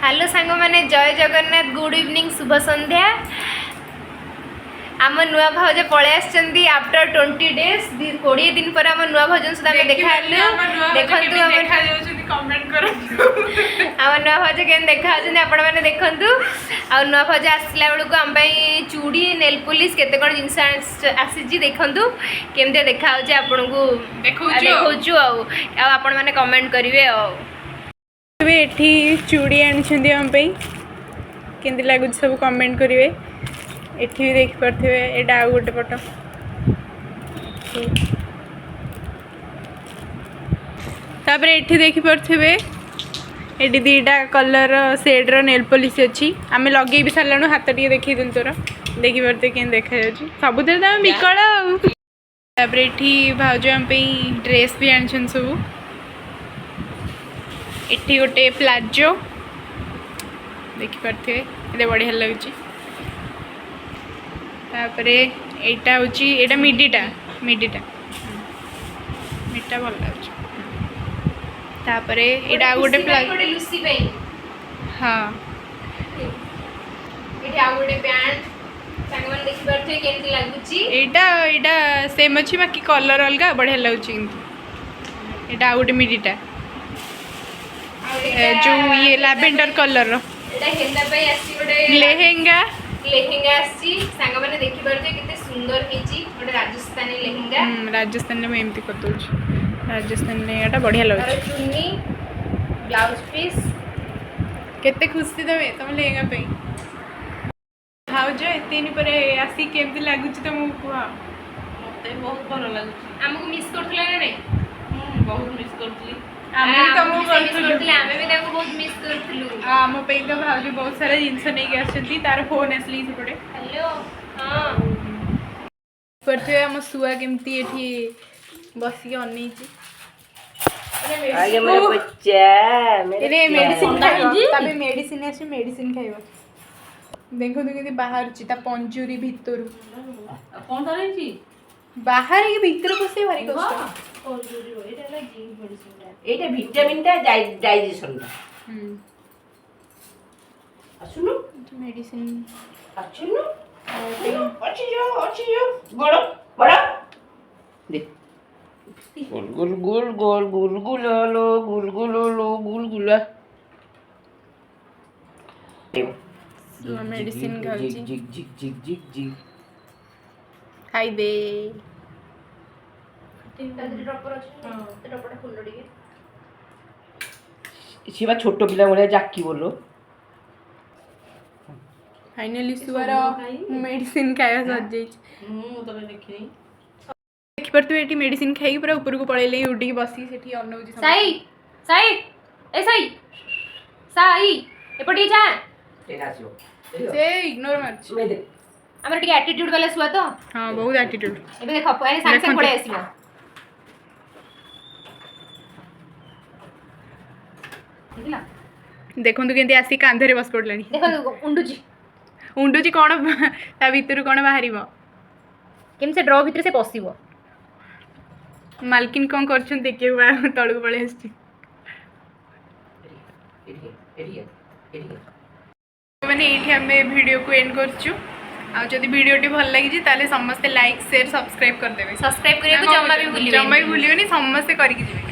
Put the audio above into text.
hello सांग मैंने जय जगन्नाथ गुड इवनिंग शुभ संध्या आम नुआ भाज पलि आफ्टर 20 डेज 20 दिन पर आम नुआ भाज सहित देखा देखु आम नुआ भाज के देखा आपण मैंने देखु आ नुआ भाज आसला बेलू आम चूड़ी नेल पुलिस केते कौन जिनस आसी देखु केमती देखा आपन को देखु आपण मैंने कमेंट करेंगे एठी चूड़ी आनी आम केमती लगुच सब कमेंट करेंगे एठी भी देख पारे एटा आउ गोटे पट तापर एठी देख पारे एटी दीटा कलर सेड्र नेल पॉलिश अच्छी आम लगे भी सारा हाथ टे देखी दिन तोर देखी पारे के देखा सबुद विकल तापर एठी भाज आम ड्रेस भी आनी सब एठी गोटे प्लाजो देखी पारे ये बढ़िया लगुच तापर एटा हूँ एटा मिडीटा मिडीटा भल लगुच तापर एटा गोटे लुसी पे हाँ एठी आ गोटे पैंट सांग मन देखि परथे केमती लागुची एटा सेम अछि बाकी कलर अलगा बढ़िया लगुच एटा आ गोटे मिडीटा जो ये लैवेंडर कलर एटा हेंदा पे आसी गोटे लेहेंगा लेहेंगा आसी सांग माने देखि परथे केते सुंदर हेची गोटे राजस्थानी लेहेंगा राजस्थान में एमती कर दोछ राजस्थान लेहेंगाटा बढ़िया लगुच चुन्नी ब्लाउज पीस केते खुशी देबे तुम लेहेंगा पे भाउज एते नि पर आसी केमती लागुच तुम कुआ मते बहुत भल लागुच हमको मिस करथला ना नहीं बहुत मिस करथली आमे तुमको करथले आमे भी ताको बहुत मिस करथलु आम पे तो भाउज बहुत सारा जिनस नहीं के आछंती तार फोन आसली सेपटे हेलो हां परथे हम सुआ केमती एठी बसी अनै छी आगे मेरे बच्चा मेरे मेडिसिन खाइबो तबे मेडिसिन आसी मेडिसिन खाइबो देखो तो केती बाहर छी ता पंजुरी भीतर कौन धरै छी बाहर के भीतर पसे भारी कष्ट पंजुरी एटा ला जी मेडिसिन एटा विटामिन टा डाइजेशन टा असुनु मेडिसिन असुनु अच्छी जो बड़ो बड़ो दे गोल गोल गोल गोल गोल गोल गोल गोल गोल गोल सुआ मेडिसिन खाउची जिग जिग जिग जिग जिग खाई दे ड्रॉपर अछि हां ड्रॉपरटा खोल दिए सिवा छोट पिला भलिया जाकी बोलो फाइनली सुआर मेडिसिन खाया सज जाई तबे देखिनी देखि पर तू एटी मेडिसिन खाई पूरा ऊपर को पळेले उठी बसी सेठी अनौजी साई साई ए साई साई एपटी जा तेरा आसियो से इग्नोर मारछ मैं दे हमर टिके एटीट्यूड वाला सुआ तो हां बहुत एटीट्यूड एबे देखो पाए सांग सांग पळे आसीबो देखला देखो तो केंती आसी कांधरे बस पड़लानी देखो उंडुची कोन ता भीतर कोन बाहरिबो केम से ड्रॉ भीतर से पसिबो मालकिन कोन करछन देखिए तळु पळे आसी माने एठी हमें वीडियो को एंड करछु आ जदी वीडियोटी भल लागि जी ताले समस्त लाइक शेयर सब्सक्राइब कर देबे सब्सक्राइब करियो जम्मा भी भूलियोनी समस्त करिक जी